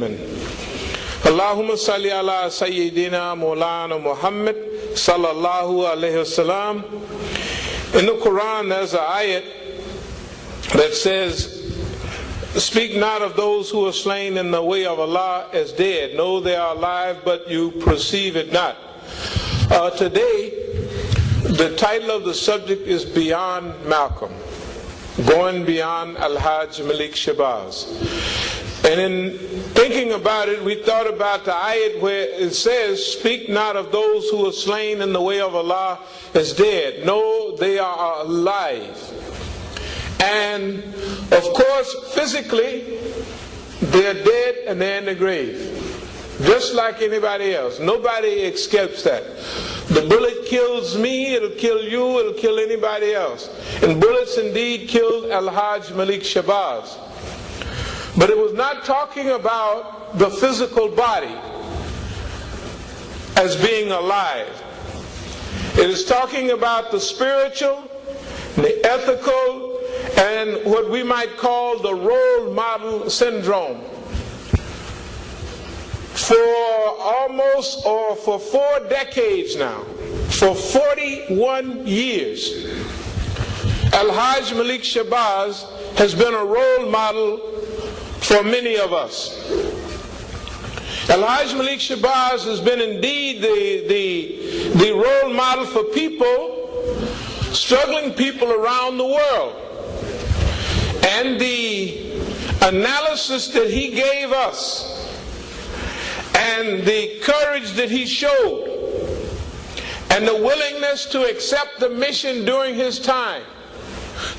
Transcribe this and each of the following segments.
Allahumma salli ala Sayyidina Maulana Muhammad sallallahu alayhi wasallam. In the Quran there's an ayat that says, "Speak not of those who are slain in the way of Allah as dead. No, they are alive, but you perceive it not." Today, the title of the subject is Beyond Malcolm, going beyond El-Hajj Malik Shabazz. And in thinking about it, we thought about the ayat where it says, "Speak not of those who are slain in the way of Allah as dead. No, they are alive." And of course, physically, they're dead and they're in the grave, just like anybody else. Nobody escapes that. The bullet kills me, it'll kill you, it'll kill anybody else. And bullets indeed killed El-Hajj Malik Shabazz. But it was not talking about the physical body as being alive. It is talking about the spiritual, the ethical, and what we might call the role model syndrome. For 4 decades now, for 41 years, El-Hajj Malik Shabazz has been a role model for many of us. El-Hajj Malik Shabazz has been indeed the role model for people, struggling people around the world. And the analysis that he gave us, and the courage that he showed, and the willingness to accept the mission during his time,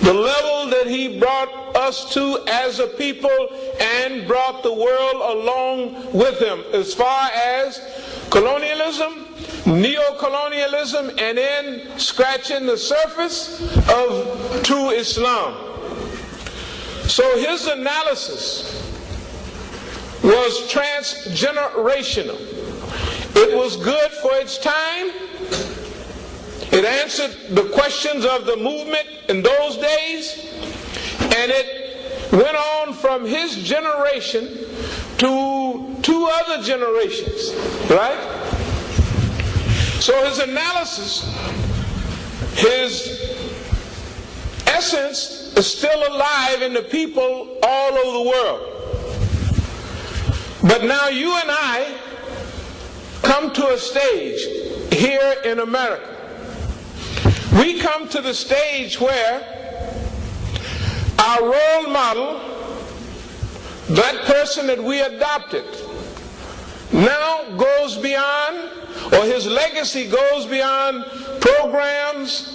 the level that he brought us to as a people and brought the world along with him as far as colonialism, neo-colonialism, and then scratching the surface of true Islam. So his analysis was transgenerational. It was good for its time. It answered the questions of the movement in those days, and it went on from his generation to 2 other generations, right? So his analysis, his essence is still alive in the people all over the world. But now you and I come to a stage here in America. We come to the stage where our role model, that person that we adopted, now goes beyond, or his legacy goes beyond programs,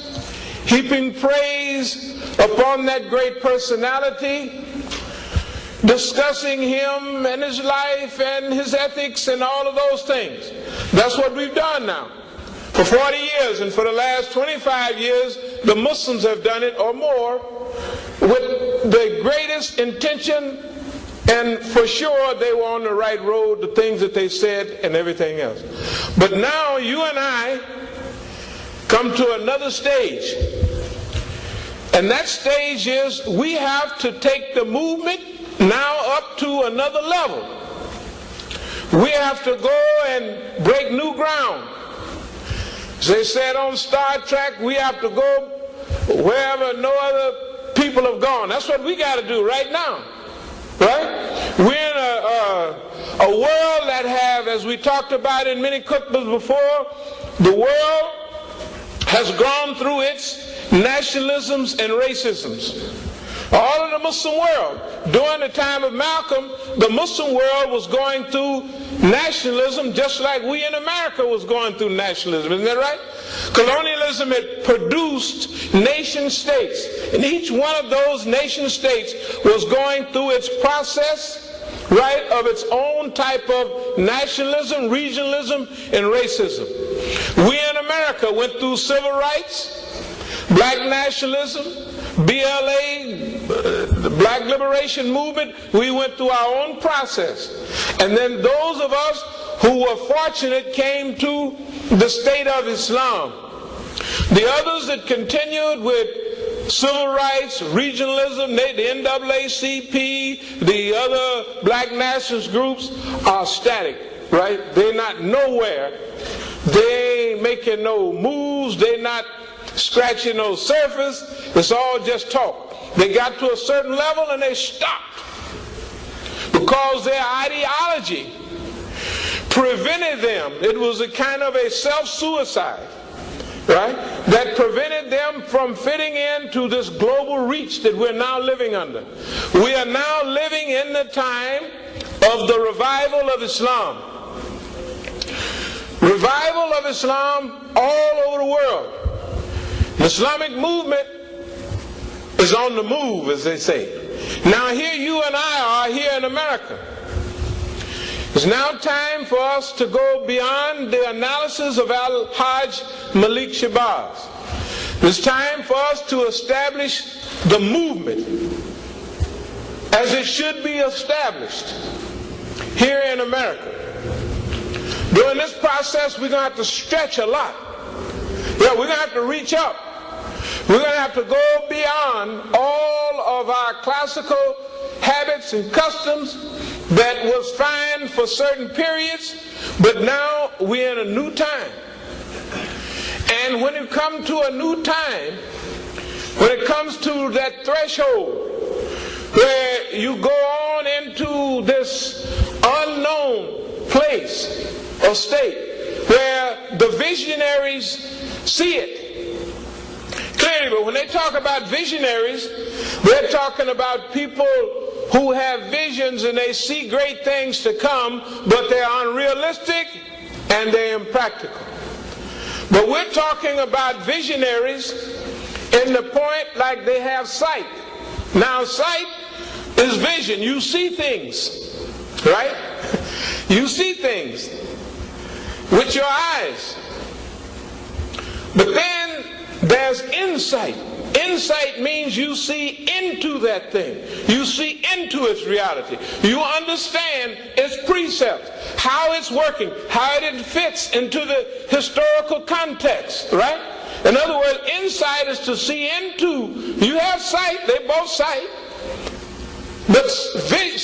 heaping praise upon that great personality, discussing him and his life and his ethics and all of those things. That's what we've done now for 40 years, and for the last 25 years the Muslims have done it or more with the greatest intention, and for sure they were on the right road, the things that they said and everything else. But now you and I come to another stage, and that stage is we have to take the movement now up to another level. We have to go and break new ground. As they said on Star Trek, we have to go wherever no other people have gone. That's what we got to do right now, right? We're in a world that have, as we talked about in many khutbahs before, the world has gone through its nationalisms and racisms. All of the Muslim world, during the time of Malcolm, the Muslim world was going through nationalism just like we in America was going through nationalism. Isn't that right? Colonialism had produced nation states, and each one of those nation states was going through its process, right, of its own type of nationalism, regionalism, and racism. We in America went through civil rights, black nationalism, BLA, the Black Liberation Movement. We went through our own process. And then those of us who were fortunate came to the state of Islam. The others that continued with civil rights, regionalism, the NAACP, the other black nationalist groups are static, right? They're not nowhere. They ain't making no moves. They're not scratching no surface. It's all just talk. They got to a certain level and they stopped because their ideology prevented them. It was a kind of a self-suicide, right? That prevented them from fitting into this global reach that we're now living under. We are now living in the time of the revival of Islam. Revival of Islam all over the world. The Islamic movement is on the move, as they say. Now here you and I are here in America. It's now time for us to go beyond the analysis of El-Hajj Malik Shabazz. It's time for us to establish the movement as it should be established here in America. During this process, we're going to have to stretch a lot. Yeah, we're going to have to reach up. We're going to have to go beyond all of our classical habits and customs that was fine for certain periods, but now we're in a new time. And when it comes to a new time, when it comes to that threshold where you go on into this unknown place or state where the visionaries see it clearly, but when they talk about visionaries, they're talking about people who have visions and they see great things to come, but they're unrealistic and they're impractical. But we're talking about visionaries in the point like they have sight. Now sight is vision. You see things, right? You see things with your eyes. But then there's insight. Insight means you see into that thing. You see into its reality. You understand its precepts, how it's working, how it fits into the historical context, right? In other words, insight is to see into. You have sight, they both sight. But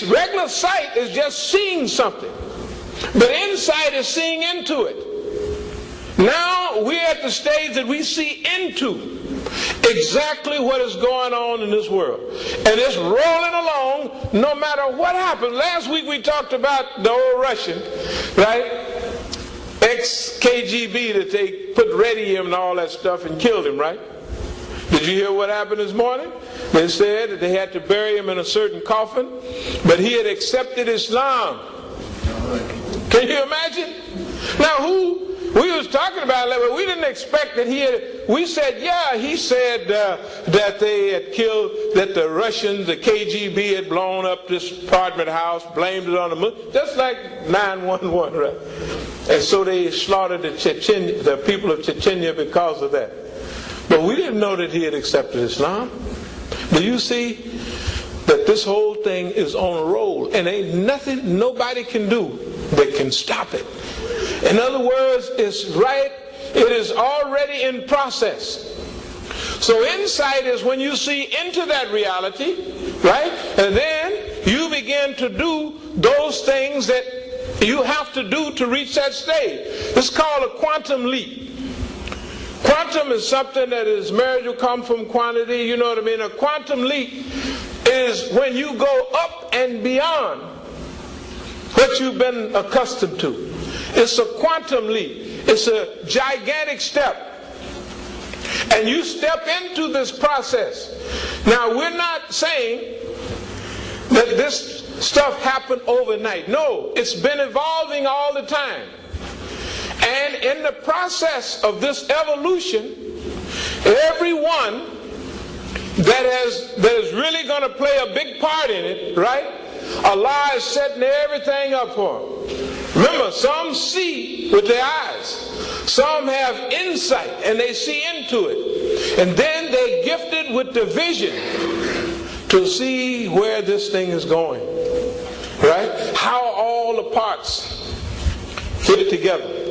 regular sight is just seeing something. But insight is seeing into it. Now we're at the stage that we see into exactly what is going on in this world. And it's rolling along no matter what happens. Last week we talked about the old Russian, right? Ex-KGB that they put radium and all that stuff and killed him, right? Did you hear what happened this morning? They said that they had to bury him in a certain coffin, but he had accepted Islam. Can you imagine? Now we was talking about it, but we didn't expect that we said, yeah, he said that they had killed, that the Russians, the KGB had blown up this apartment house, blamed it on the Muslims, just like 9/11, right? And so they slaughtered the people of Chechnya because of that. But we didn't know that he had accepted Islam. Do you see that this whole thing is on a roll, and ain't nothing nobody can do that can stop it? In other words, it's right, it is already in process. So insight is when you see into that reality, right? And then you begin to do those things that you have to do to reach that stage. It's called a quantum leap. Quantum is something that is measurable, come from quantity, you know what I mean? A quantum leap is when you go up and beyond what you've been accustomed to. It's a quantum leap. It's a gigantic step. And you step into this process. Now, we're not saying that this stuff happened overnight. No, it's been evolving all the time. And in the process of this evolution, everyone that is really going to play a big part in it, right? Allah is setting everything up for them. Remember, some see with their eyes. Some have insight and they see into it. And then they're gifted with the vision to see where this thing is going. Right? How all the parts fit together.